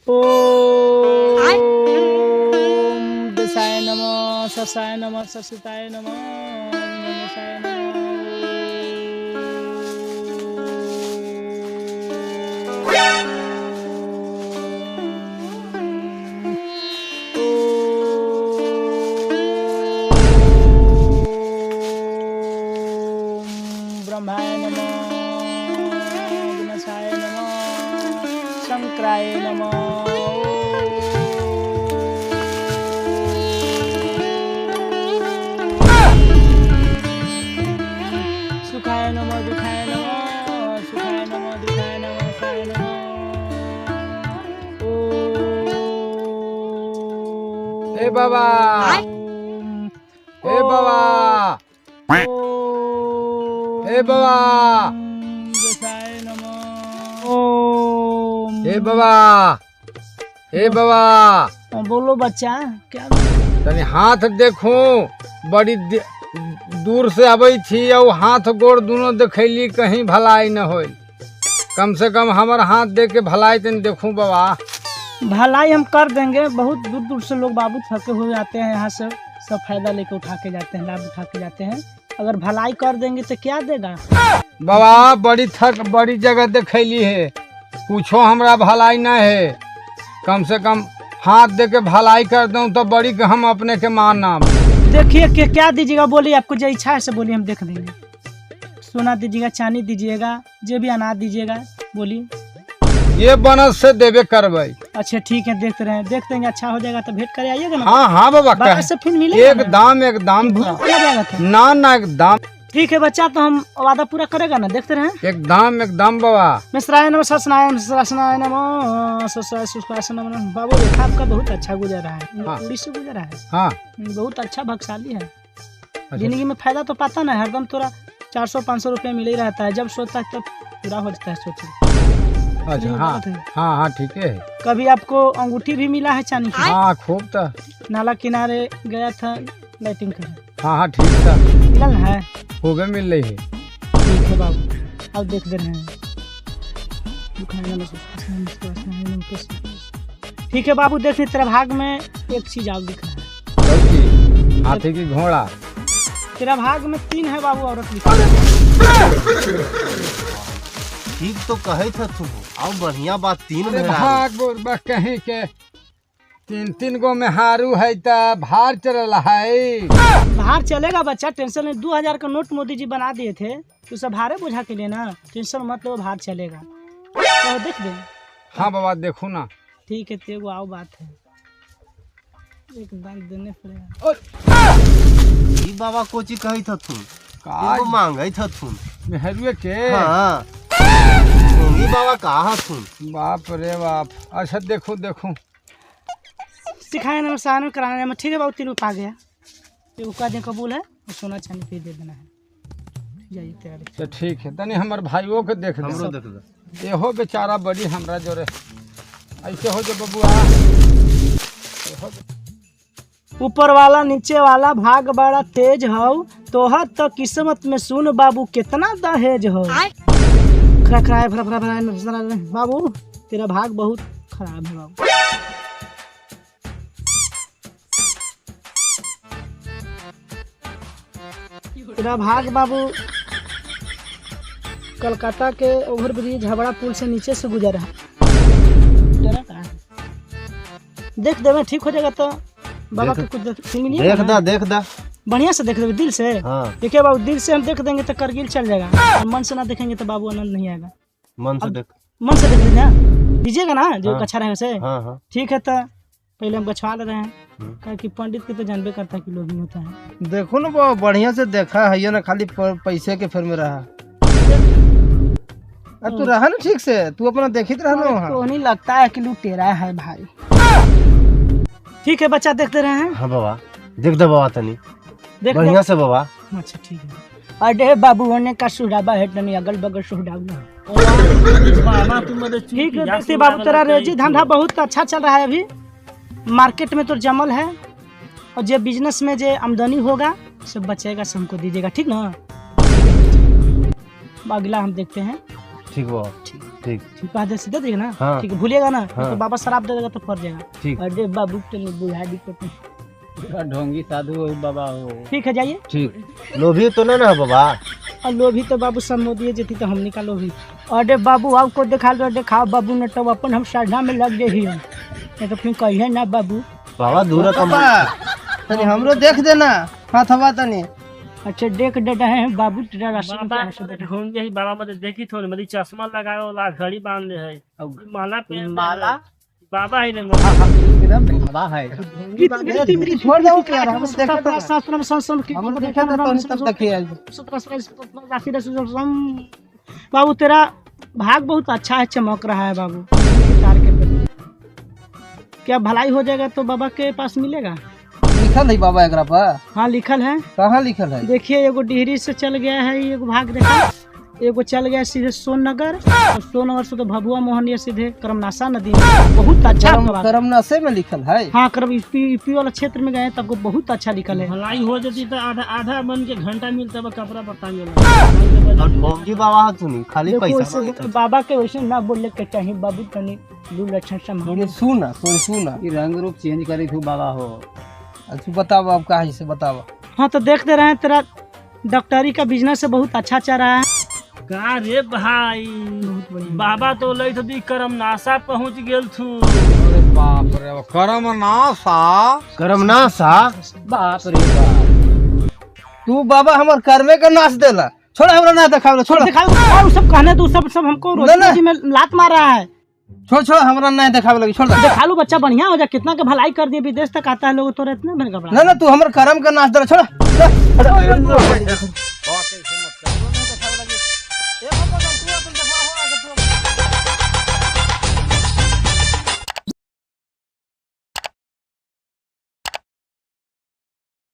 ओम दशाय नमः, ससाय नमः, ससिताय नमः, गणेशाय नमः। ब्रह्माय नमः, विनाशाय नमः, शंकराय नमः। सुखाय नमः, दुखाय नमः, सुखाय नमः, दुखाय नमः, सुखाय नमः। ए बाबा, ए बाबा, ए बाबा, दशाय नमः। ओम ए बाबा, ए बाबा, बोलो बच्चा, क्या तनी हाथ देखो, बड़ी दूर से अबई थी और हाथ गोड़ दोनों देखैली, कहीं भलाई न होई। कम से कम हमार हाथ देख के भलाई तनी देखूं बाबा। भलाई हम कर देंगे। बहुत दूर दूर से लोग बाबू थके हुए आते हैं, यहाँ से सब फायदा लेके उठा के जाते हैं, लाभ उठा के जाते हैं। अगर भलाई कर देंगे तो क्या देगा बाबा? बड़ी जगह देखैली है, कुछो हमरा भलाई न है। कम से कम हाथ दे के भलाई कर दूं तो बड़ी के हम अपने के मानना। देखिए क्या दीजिएगा, बोलिए, आपको जो इच्छा है से बोलिए, हम देख देंगे। सोना दीजिएगा, चांदी दीजिएगा, जो भी अनाज दीजिएगा बोलिए। ये बनस से देवे करबै। अच्छा ठीक है, देखते रहे, देख देंगे। अच्छा हो जाएगा तो भेंट करे आइएगा ना। हाँ हाँ बाबा, बाबा से फिर मिलेगा ना? एकदम ना ना एकदम ठीक है बच्चा, तो हम वादा पूरा करेगा ना, देखते रहे। एकदम एकदम बाबा। मिश्राय नमः, ससनाय नमः, ससनाय नमः, ससनाय सुसनाय नमः। बाबू देखा आपका बहुत अच्छा गुजर रहा है। हाँ। पूरी से गुजरा है। हाँ, बहुत अच्छा भगशाली है। जिंदगी में फायदा तो पाता ना, हरदम तोरा 400-500 रुपये मिल ही रहता है। जब सोचता है तब पूरा हो जाता है। सोचो। अच्छा, हाँ हाँ हाँ, ठीक है। कभी आपको अंगूठी भी मिला है चांदी की? हाँ खूब था। नाला किनारे गया था लाइटिंग कर। हाँ हाँ ठीक था, मिलल है, खूब मिल रही है। ठीक है बाबू, अब देख दे रहे हैं। ठीक है बाबू, देख तेरा भाग में एक चीज आप दिख रहा है। हाथी की घोड़ा। तेरा भाग में 3 है बाबू, औरत लिखा है। ठीक तो कहे था तुम, आओ बढ़िया बात। 3 में भाग कहीं के 3 गो में हारू है ता भार चल है। भार चलेगा बच्चा, टेंशन नहीं। 2000 का नोट मोदी जी बना दिए थे, तो सब भारे बुझा के लेना, टेंशन मत लो, भार चलेगा। तो देख दे। हाँ बाबा देखू ना। ठीक है, तेरे आओ बात है, एकदम देने पड़ेगा। ई बाबा कोची कही था तुम, का मांगे था तुम मेहरुए के? हाँ ई बाबा कहा तुम? बाप रे बाप। अच्छा देखो देखो, सिखाए ना सहान कराने में। ठीक है बाबू, 3 रुपया आ गया। ये का दिन कबूल है, और सोना चांदी पे दे देना है। जाइए तैयारी। तो ठीक है, तनी हमर भाइयों के देख हमरो दे। देख दे। एहो बेचारा बड़ी हमरा जोरे ऐसे हो जो बबुआ। ऊपर वाला नीचे वाला भाग बड़ा तेज हो, तोहर तो किस्मत में सुन बाबू कितना दहेज हो। खराय बाबू, तेरा भाग बहुत खराब है बाबू। तेरा भाग बाबू कलकत्ता के ओवर ब्रिज हबड़ा पुल से नीचे से गुजरा है। डरा कहाँ है? देख दे, ठीक हो जाएगा तो बाबा के कुछ देख दा बढ़िया से देख देंगे, दिल से। हाँ। देखिए बाबू, दिल से हम देख देंगे तो करगिल चल जाएगा, और मन से ना देखेंगे तो बाबू आनंद नहीं आएगा। मन से देख, मन से देख लेंगे ना, दीजिएगा ना जो हाँ। अच्छा रहेगा से। हाँ हाँ ठीक है, तो पहले हम गछवा ले रहे हैं, क्या कि पंडित के तो जानबे करता है कि लोग नहीं होता है। देखो ना बाबा, बढ़िया से देखा है ना, खाली पैसे के फेर में रहा। अब तू रहा ना ठीक से, तू अपना देखित रहा ना वहाँ। तो नहीं लगता है कि लुटेरा है भाई। ठीक है बच्चा, देखते रहे हैं। हाँ बाबा, देख दे बाबा तनी देख बढ़िया से बाबा। अच्छा ठीक है। अरे बाबू होने का सुडाबा है नहीं, अगल बगल सुडाबा। ठीक है, देखते बाबू, तेरा रेजी धंधा बहुत अच्छा चल रहा है अभी, मार्केट में तो जमल है, और जो बिजनेस में जो आमदनी होगा सब बचेगा, सब हमको दीजिएगा, ठीक ना? अगला हम देखते हैं। ठीक बाबा। ठीक। ठीक ठीक है सीधे देख ना। हाँ। ठीक है भूलिएगा ना हाँ। तो बाबा शराब दे देगा तो फट जाएगा। ठीक अरे बाबू तो बुझा दी को ढोंगी साधु हो बाबा हो। ठीक है जाइए। ठीक लोभी तो ना बाबा। और लोभी तो बाबू सब मोदी जीती तो हम निकालो भी। अरे बाबू आपको दिखा दो दिखाओ बाबू न तो अपन हम साझा में लग गए ही हम नहीं तो फिर कहिए ना बाबू। बाबा दूर कम तनी हमरो देख देना हाथवा तनी। अच्छा देख दे रहे हैं बाबू तेरा राशन बाबा क्या है, देखो। ढूंढ यही बाबा मत देखी थोड़ी मरी चश्मा लगाए वाला घड़ी बांध ले है और माला पहन माला? बाबा ही नहीं एकदम बड़ा है। छोड़ दो यार हम देखे तो शास्त्र में संसन की हम देखे तो तब देखिए बाबू तेरा भाग बहुत अच्छा है चमक रहा है बाबू। तार के प्रति क्या भलाई हो जाएगा तो बाबा के पास मिलेगा। लिखल है बाबा एकरा पर। हाँ लिखल है। कहाँ लिखल है? देखिए एगो डिहरी से चल गया है एगो भाग देखा एगो चल गया सीधे सोननगर और सोननगर से तो भभुआ मोहनिया सीधे करमनासा नदी में। बहुत अच्छा बाबा। करमनासे में लिखल है। हाँ करम यूपी वाला क्षेत्र में गए तब बहुत अच्छा लिखल है। भलाई हो जाती तो आधा आधा बन के घंटा मिलता है कपड़ा बताने और ढोंगी बाबा सुनी खाली देखो पैसा वैसे बाबा के वैसे ना बोलने के चाहिए बाबू तनी दू लक्षण थोड़ी सुना थोड़ी सुना। रंग रूप चेंज करी थू बाबा हो। अच्छा बताओ आप कहाँ से बताओ। हाँ तो देख दे रहे हैं तेरा डॉक्टरी का बिजनेस बहुत अच्छा चल रहा है। का रे भाई बाबा तो लई थी करमनासा पहुंच गेल थू। अरे बाप रे करम नासा। करमनासा। बाप रे बाप। तू बाबा हमार कर्मे का नाश देला। छोड़ हमरा ना दिखाओ छोड़। दिखाओ और सब कहने तो सब हमको रोजी में लात मार रहा है। छोड़ छोड़ हमरा नहीं दिखावे लगी छोड़। दिखा लो बच्चा बढ़िया हो जा कितना के भलाई कर दिए विदेश तक आता है लोग तो इतना मैंने घबरा। ना ना तू हमर कर्म का नाश देला छोड़।